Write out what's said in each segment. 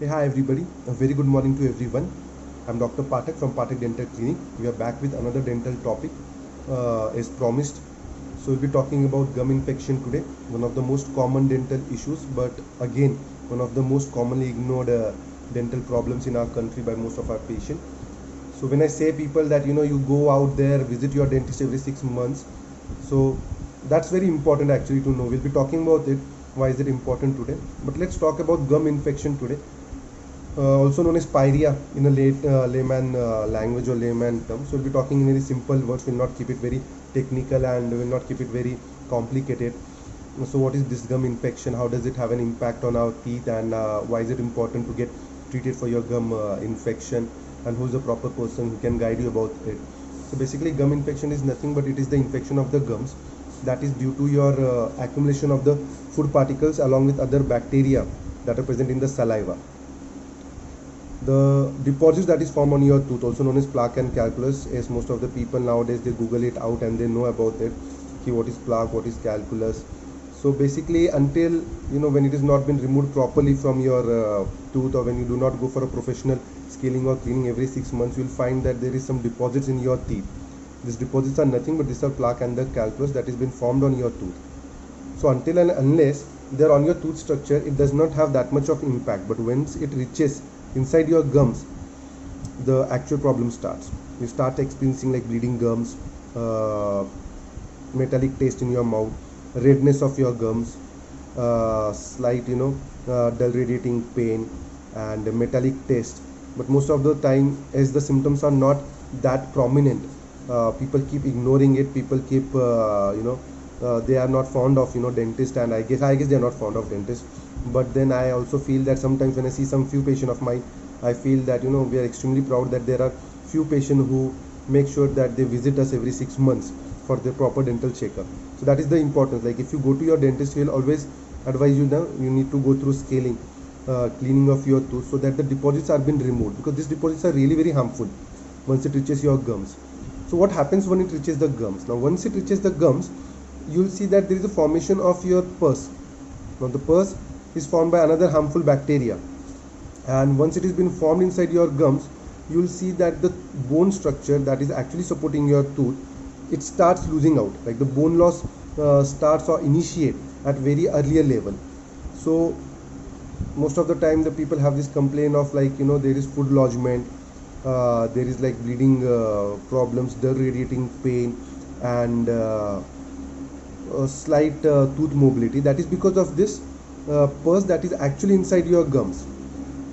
Hey, hi everybody. A very good morning to everyone. I'm Dr. Pathak from Pathak Dental Clinic. We are back with another dental topic as promised. So we'll be talking about gum infection today, one of the most common dental issues, but again, one of the most commonly ignored dental problems in our country by most of our patients. So when I say people that you go out there, visit your dentist every 6 months, so that's very important actually to know. We'll be talking about it. Why is it important today? But let's talk about gum infection today, also known as pyrrhia in a layman language or layman term. So we'll be talking in very simple words. We'll not keep it very technical and we'll not keep it very complicated. So what is this gum infection? How does it have an impact on our teeth? And why is it important to get treated for your gum infection? And who's the proper person who can guide you about it? So basically, gum infection is nothing but it is the infection of the gums that is due to your accumulation of the food particles along with other bacteria that are present in the saliva. The deposits that is formed on your tooth, also known as plaque and calculus, as most of the people nowadays they google it out and they know about it. What is plaque, what is calculus. So basically, until when it is not been removed properly from your tooth, or when you do not go for a professional scaling or cleaning every 6 months, you will find that there is some deposits in your teeth. These deposits are nothing but these are plaque and the calculus that has been formed on your tooth. So until and unless they're on your tooth structure, it does not have that much of impact. But once it reaches inside your gums, the actual problem starts. You start experiencing like bleeding gums, uh, metallic taste in your mouth, redness of your gums, slight dull radiating pain, and metallic taste. But most of the time, as the symptoms are not that prominent, people keep ignoring it. People keep they are not fond of dentist, and I guess they are not fond of dentist. But then I also feel that sometimes when I see some few patient of mine, I feel that we are extremely proud that there are few patients who make sure that they visit us every 6 months for the proper dental checkup. So that is the importance. Like if you go to your dentist, he will always advise you now you need to go through scaling, cleaning of your tooth, so that the deposits are being removed, because these deposits are really very harmful once it reaches your gums. So what happens when it reaches the gums? Now once it reaches the gums, you will see that there is a formation of your pus. Now the pus is formed by another harmful bacteria, and once it has been formed inside your gums, you will see that the bone structure that is actually supporting your tooth, it starts losing out. Like the bone loss starts or initiate at very earlier level. So most of the time the people have this complaint of like there is food lodgement, there is like bleeding problems, dull radiating pain, and a slight tooth mobility. That is because of this pus that is actually inside your gums.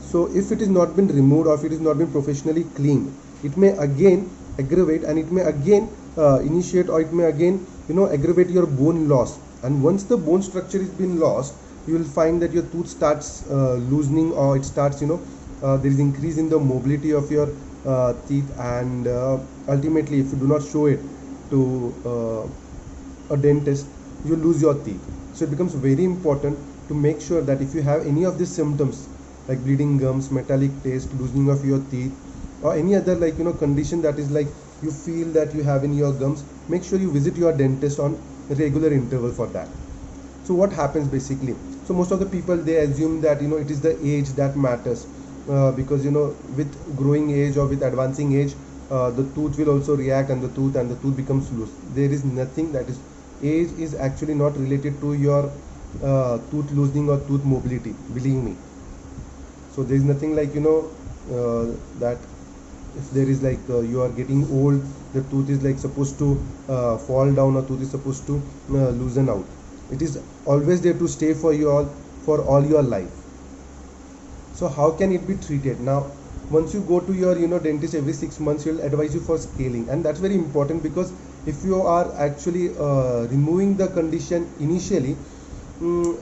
So if it is not been removed, or if it is not been professionally cleaned, it may again aggravate, and it may again initiate, or it may again aggravate your bone loss. And once the bone structure is been lost, you will find that your tooth starts loosening, or it starts there is increase in the mobility of your teeth, and ultimately if you do not show it to a dentist, you lose your teeth. So it becomes very important to make sure that if you have any of these symptoms like bleeding gums, metallic taste, loosening of your teeth, or any other like condition that is like you feel that you have in your gums, make sure you visit your dentist on a regular interval for that. So what happens basically? So most of the people they assume that it is the age that matters, because with growing age or with advancing age, the tooth will also react, and the tooth becomes loose. There is nothing that is age is actually not related to your tooth loosening or tooth mobility, believe me. So there is nothing like that if there is like you are getting old, the tooth is like supposed to fall down, or tooth is supposed to loosen out. It is always there to stay for all your life. So how can it be treated? Now once you go to your dentist every 6 months, he'll advise you for scaling, and that's very important, because if you are actually removing the condition initially, mm,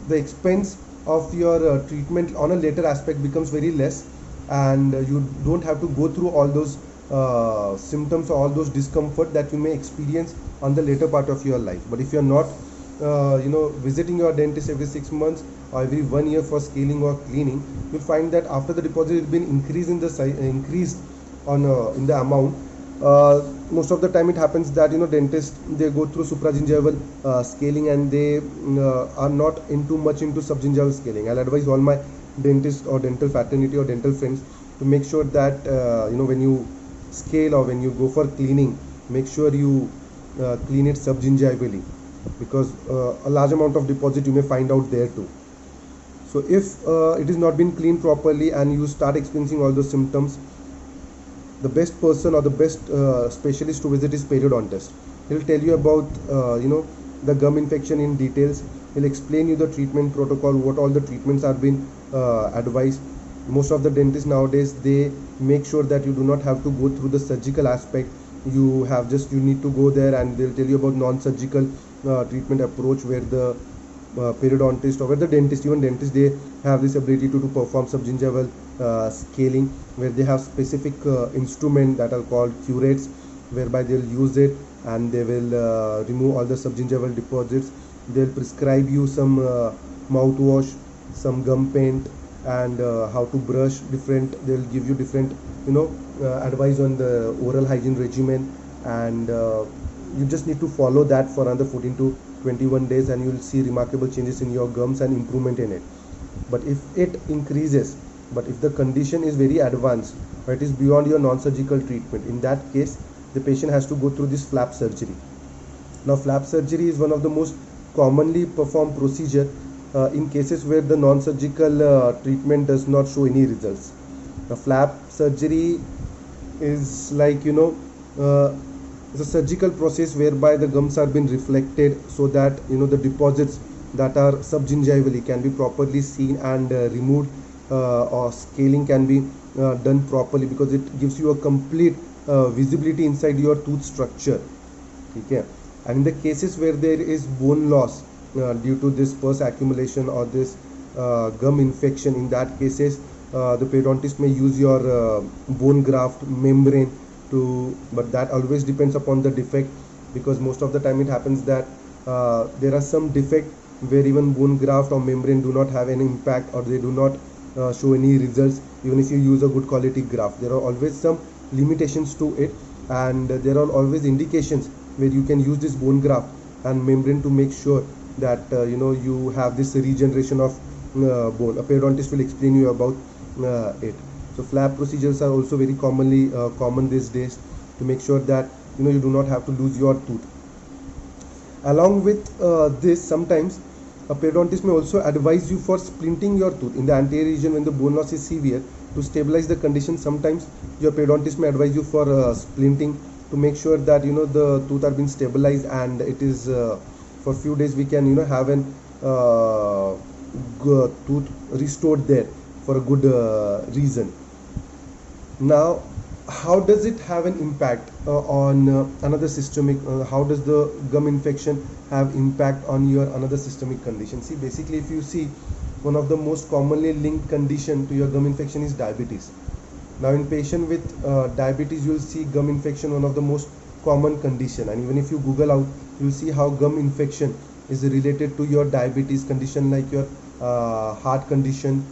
the expense of your treatment on a later aspect becomes very less, and you don't have to go through all those symptoms or all those discomfort that you may experience on the later part of your life. But if you're not visiting your dentist every 6 months or every 1 year for scaling or cleaning, you'll find that after the deposit has been increased in the size, increased on in the amount, most of the time it happens that dentists they go through supragingival scaling, and they are not into much into subgingival scaling. I'll advise all my dentist or dental fraternity or dental friends to make sure that when you scale or when you go for cleaning, make sure you clean it subgingivally, because a large amount of deposit you may find out there too. So if it is not been cleaned properly and you start experiencing all those symptoms, the best person or the best specialist to visit is periodontist. He'll tell you about the gum infection in details. He'll explain you the treatment protocol, what all the treatments are being advised. Most of the dentists nowadays, they make sure that you do not have to go through the surgical aspect. You need to go there and they'll tell you about non-surgical treatment approach, where the periodontist or where the dentist, even dentist, they have this ability to perform subgingival scaling, where they have specific instrument that are called curettes, whereby they'll use it and they will remove all the subgingival deposits. They'll prescribe you some mouthwash, some gum paint, and how to brush different. They'll give you different advice on the oral hygiene regimen, and you just need to follow that for another 14 to 21 days, and you'll see remarkable changes in your gums and improvement in it. But if it increases, but if the condition is very advanced or it is beyond your non-surgical treatment, in that case the patient has to go through this flap surgery. Now flap surgery is one of the most commonly performed procedure in cases where the non-surgical treatment does not show any results. Now flap surgery is like it's a surgical process whereby the gums are being reflected, so that the deposits that are subgingivally can be properly seen and removed, or scaling can be done properly, because it gives you a complete visibility inside your tooth structure. Okay. And in the cases where there is bone loss due to this pus accumulation or this gum infection, in that cases the periodontist may use your bone graft membrane to, but that always depends upon the defect, because most of the time it happens that there are some defect where even bone graft or membrane do not have any impact, or they do not show any results even if you use a good quality graft. There are always some limitations to it, and there are always indications where you can use this bone graft and membrane to make sure that you have this regeneration of bone. A periodontist will explain you about it. So flap procedures are also very common these days, to make sure that you do not have to lose your tooth. Along with this, sometimes a periodontist may also advise you for splinting your tooth in the anterior region when the bone loss is severe. To stabilize the condition, sometimes your periodontist may advise you for splinting, to make sure that the tooth are being stabilized, and it is for few days we can have an tooth restored there for a good reason. Now, how does it have an impact on another systemic, how does the gum infection have impact on your another systemic condition? See, basically, if you see, one of the most commonly linked condition to your gum infection is diabetes. Now in patient with diabetes, you will see gum infection one of the most common condition, and even if you Google out, you will see how gum infection is related to your diabetes condition, like your heart condition,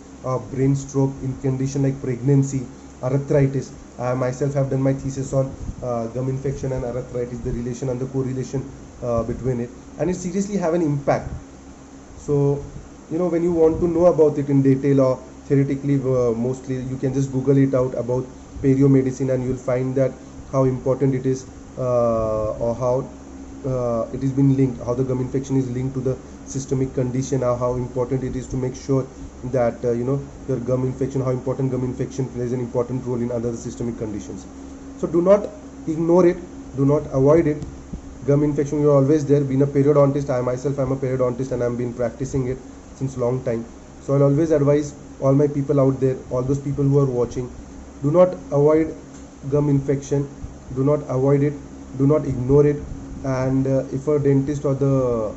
brain stroke, in condition like pregnancy, arthritis. I myself have done my thesis on gum infection and arthritis, the relation and the correlation between it, and it seriously have an impact. So when you want to know about it in detail or theoretically, mostly you can just Google it out about periomedicine, and you'll find that how important it is, or how it is been linked, how the gum infection is linked to the systemic condition, or how important it is to make sure that your gum infection, how important gum infection plays an important role in other systemic conditions. So do not ignore it, do not avoid it. Gum infection, you're always there. Being a periodontist, I myself am a periodontist, and I've been practicing it since long time. So I'll always advise all my people out there, all those people who are watching, do not avoid gum infection, do not avoid it, do not ignore it. And if a dentist or the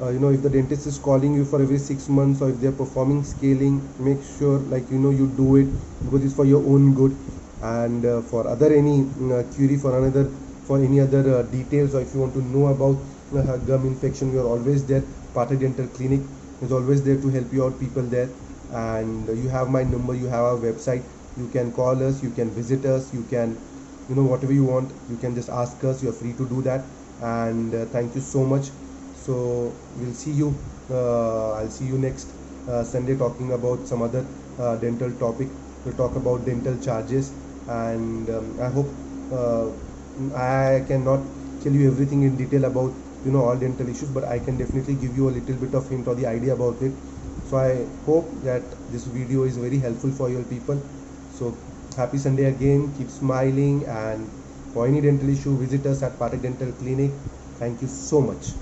if the dentist is calling you for every 6 months, or if they are performing scaling, make sure you do it, because it's for your own good. And for other any query for any other details, or if you want to know about gum infection, we are always there. Pathak Dental Clinic is always there to help you out, people there. And you have my number, you have our website, you can call us, you can visit us, you can whatever you want, you can just ask us, you're free to do that. And thank you so much. So we'll see you, I'll see you next Sunday talking about some other dental topic. We'll talk about dental charges, and I hope uh, I cannot tell you everything in detail about all dental issues, but I can definitely give you a little bit of hint or the idea about it. So I hope that this video is very helpful for your people. So happy Sunday again, keep smiling, and for any dental issue visit us at Patek Dental Clinic. Thank you so much.